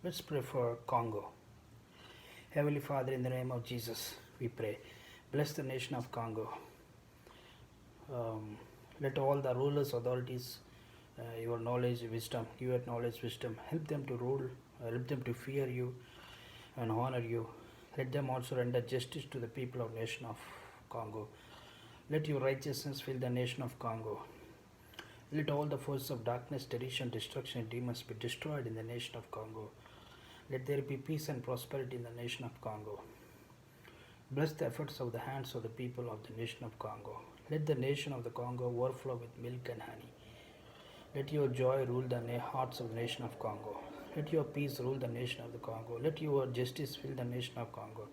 Let's pray for Congo. Heavenly Father, in the name of Jesus, we pray. Bless the nation of Congo. Um, Let all the rulers, authorities, your knowledge, wisdom, give your knowledge, wisdom. Help them to rule, help them to fear you and honor you. Let them also render justice to the people of nation of Congo. Let your righteousness fill the nation of Congo. Let all the forces of darkness, terror, destruction, and demons be destroyed in the nation of Congo. Let there be peace and prosperity in the nation of Congo. Bless the efforts of the hands of the people of the nation of Congo. Let the nation of the Congo overflow with milk and honey. Let your joy rule the hearts of the nation of Congo. Let your peace rule the nation of the Congo. Let your justice fill the nation of Congo.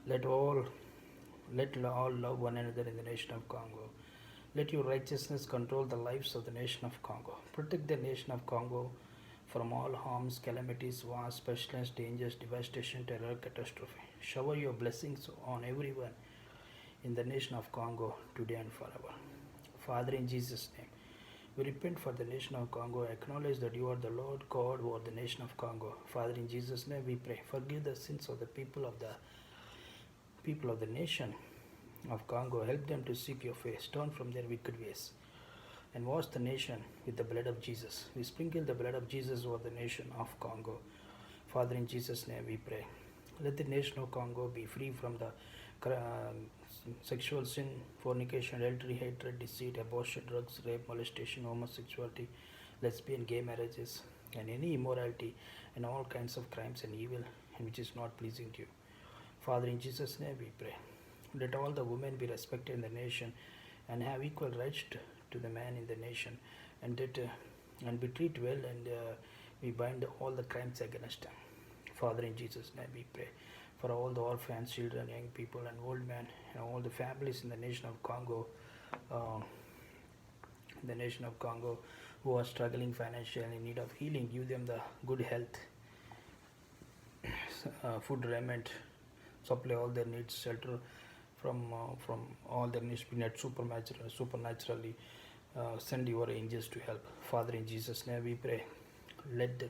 Let all let all love one another in the nation of Congo. Let your righteousness control the lives of the nation of Congo. Protect the nation of Congo from all harms, calamities, wars, pestilence, dangers, devastation, terror, catastrophe. Shower your blessings on everyone in the nation of Congo today and forever. Father, in Jesus' name, we repent for the nation of Congo. Acknowledge that you are the Lord God over the nation of Congo. Father, in Jesus' name, we pray. Forgive the sins of the people of the nation of Congo. Help them to seek your face. Turn from their wicked ways and wash the nation with the blood of Jesus. We sprinkle the blood of Jesus over the nation of Congo. Father, in Jesus' name we pray. Let the nation of Congo be free from the sexual sin, fornication, adultery, hatred, deceit, abortion, drugs, rape, molestation, homosexuality, lesbian, gay marriages, and any immorality and all kinds of crimes and evil and which is not pleasing to you. Father, in Jesus' name we pray. Let all the women be respected in the nation and have equal rights to the man in the nation, and that and be treated well, and we bind all the crimes against them. Father, in Jesus' name we pray for all the orphans, children, young people, and old men, and all the families in the nation of Congo, uh, the nation of Congo, who are struggling financially in need of healing. Give them the good health, food, raiment, supply all their needs, shelter from all their needs be met supernaturally. Send your angels to help. Father, in Jesus' name we pray. Let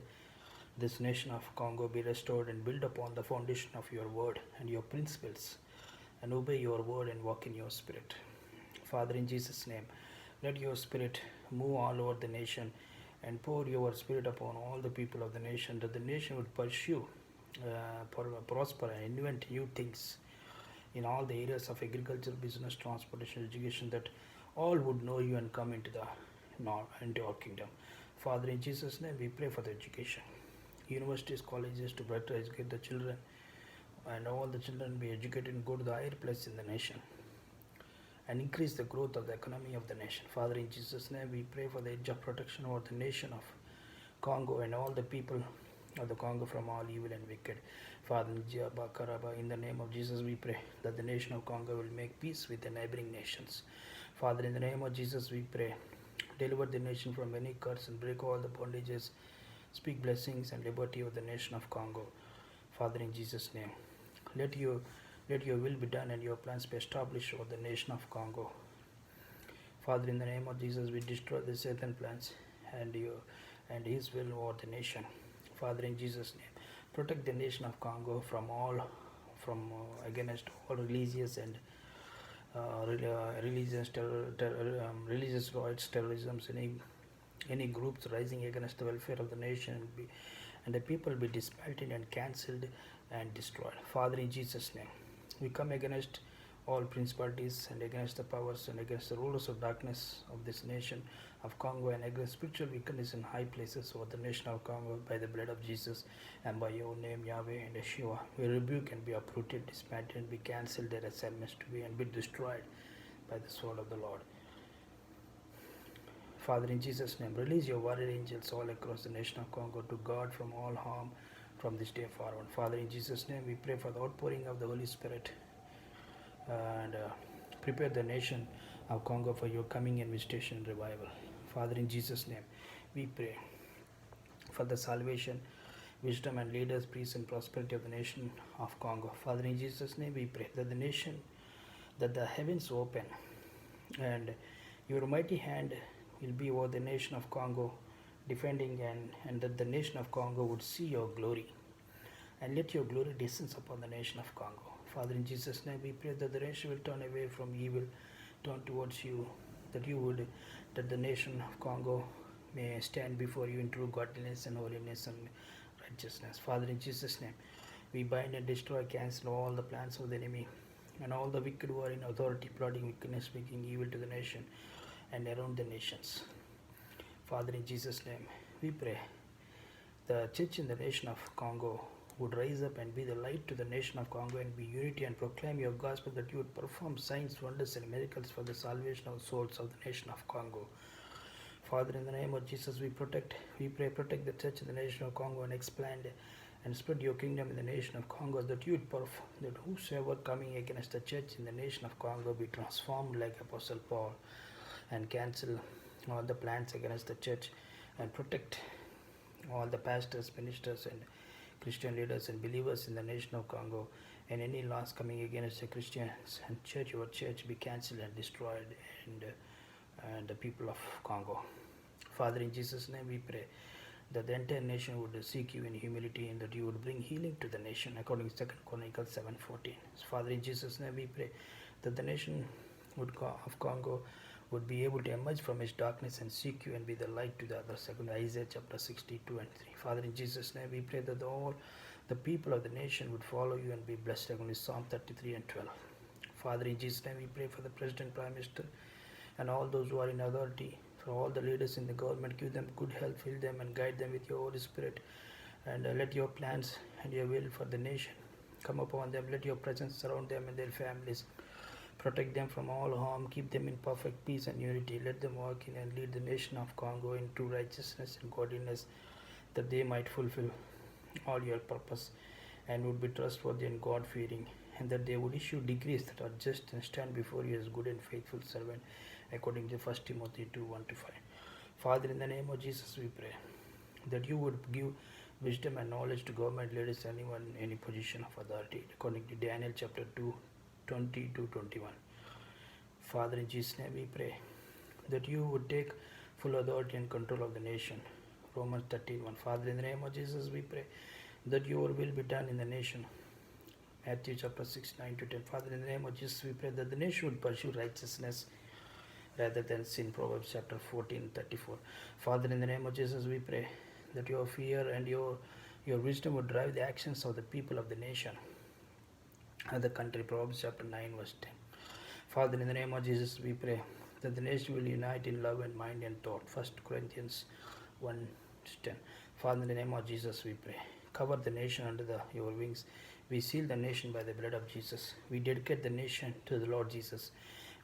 this nation of Congo be restored and build upon the foundation of your word and your principles, and obey your word and walk in your spirit. Father, in Jesus' name, let your spirit move all over the nation and pour your spirit upon all the people of the nation, that the nation would pursue, prosper, and invent new things in all the areas of agriculture, business, transportation, education, that all would know you and come into our kingdom. Father, in Jesus' name, we pray for the education, universities, colleges to better educate the children, and all the children be educated and go to the higher place in the nation, and increase the growth of the economy of the nation. Father, in Jesus' name, we pray for the edge of protection over the nation of Congo and all the people of the Congo from all evil and wicked. Father, in the name of Jesus, we pray that the nation of Congo will make peace with the neighboring nations. Father, in the name of Jesus, we pray. Deliver the nation from any curse and break all the bondages. Speak blessings and liberty over the nation of Congo. Father, in Jesus' name, let your will be done and your plans be established over the nation of Congo. Father, in the name of Jesus, we destroy the Satan plans and his will over the nation. Father, in Jesus' name, protect the nation of Congo against all religious and religious rights, terrorism, any groups rising against the welfare of the nation, and the people be dismantled and cancelled and destroyed. Father, in Jesus' name, we come against all principalities and against the powers and against the rulers of darkness of this nation of Congo, and against spiritual wickedness in high places over the nation of Congo by the blood of Jesus and by your name, Yahweh and Yeshua. We rebuke and be uprooted, dismantled, and be cancelled their assignments to be and be destroyed by the sword of the Lord. Father, in Jesus' name, release your warrior angels all across the nation of Congo to guard from all harm from this day forward. Father, in Jesus' name, we pray for the outpouring of the Holy Spirit and prepare the nation of Congo for your coming and visitation and revival. Father, in Jesus' name, we pray for the salvation, wisdom, and leaders, peace, and prosperity of the nation of Congo. Father, in Jesus' name, we pray that the heavens open and your mighty hand will be over the nation of Congo defending and that the nation of Congo would see your glory. And let your glory descend upon the nation of Congo. Father, in Jesus' name, we pray that the nation will turn away from evil, turn towards you, that the nation of Congo may stand before you in true godliness and holiness and righteousness. Father, in Jesus' name, we bind and destroy, cancel all the plans of the enemy and all the wicked who are in authority, plotting wickedness, speaking evil to the nation and around the nations. Father, in Jesus' name, we pray the church in the nation of Congo would rise up and be the light to the nation of Congo and be unity and proclaim your gospel, that you would perform signs, wonders, and miracles for the salvation of souls of the nation of Congo. Father, in the name of Jesus, we pray, protect the church in the nation of Congo and expand and spread your kingdom in the nation of Congo, that you would perform, that whosoever coming against the church in the nation of Congo be transformed like Apostle Paul and cancel all the plans against the church and protect all the pastors, ministers, and Christian leaders and believers in the nation of Congo, and any laws coming against the Christians and church, your church be cancelled and destroyed, and the people of Congo. Father, in Jesus' name we pray that the entire nation would seek you in humility and that you would bring healing to the nation according to 2 Chronicles 7:14. Father, in Jesus' name we pray that the nation of Congo would be able to emerge from its darkness and seek you and be the light to the others, according to Isaiah chapter 62:3. Father, in Jesus' name we pray that all the people of the nation would follow you and be blessed, according to Psalm 33:12. Father, in Jesus' name we pray for the President, Prime Minister, and all those who are in authority, for all the leaders in the government. Give them good health, fill them and guide them with your Holy Spirit, and let your plans and your will for the nation come upon them. Let your presence surround them and their families. Protect them from all harm. Keep them in perfect peace and unity. Let them walk in and lead the nation of Congo in true righteousness and godliness, that they might fulfill all your purpose and would be trustworthy and God-fearing, and that they would issue decrees that are just and stand before you as good and faithful servant, according to 1 Timothy 2:1-5. Father, in the name of Jesus, we pray that you would give wisdom and knowledge to government leaders, anyone in any position of authority, according to Daniel chapter 2:20-21. Father, in Jesus' name we pray that you would take full authority and control of the nation, Romans 13:1. Father, in the name of Jesus we pray that your will be done in the nation, Matthew chapter 6:9-10. Father, in the name of Jesus we pray that the nation would pursue righteousness rather than sin, Proverbs chapter 14:34. Father, in the name of Jesus we pray that your fear and your wisdom would drive the actions of the people of the nation and the country, Proverbs chapter 9:10. Father, in the name of Jesus we pray that the nation will unite in love and mind and thought, 1 Corinthians 1:10. Father, in the name of Jesus we pray, cover the nation under your wings. We seal the nation by the blood of Jesus. We dedicate the nation to the Lord Jesus.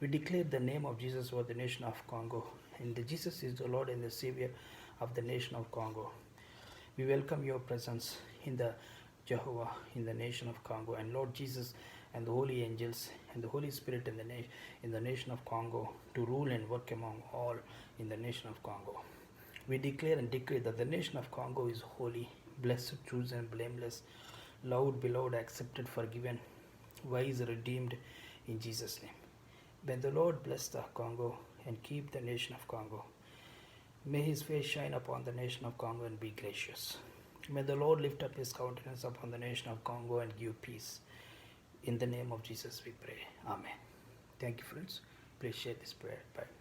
We declare the name of Jesus over the nation of Congo, and Jesus is the Lord and the Savior of the nation of Congo. We welcome your presence in the Jehovah in the nation of Congo, and Lord Jesus and the holy angels and the Holy Spirit in the nation of Congo to rule and work among all in the nation of Congo. We declare and decree that the nation of Congo is holy, blessed, chosen, blameless, loved, beloved, accepted, forgiven, wise, redeemed, in Jesus' name. May the Lord bless the Congo and keep the nation of Congo. May his face shine upon the nation of Congo and be gracious. May the Lord lift up his countenance upon the nation of Congo and give peace. In the name of Jesus we pray. Amen. Thank you, friends. Please share this prayer. Bye.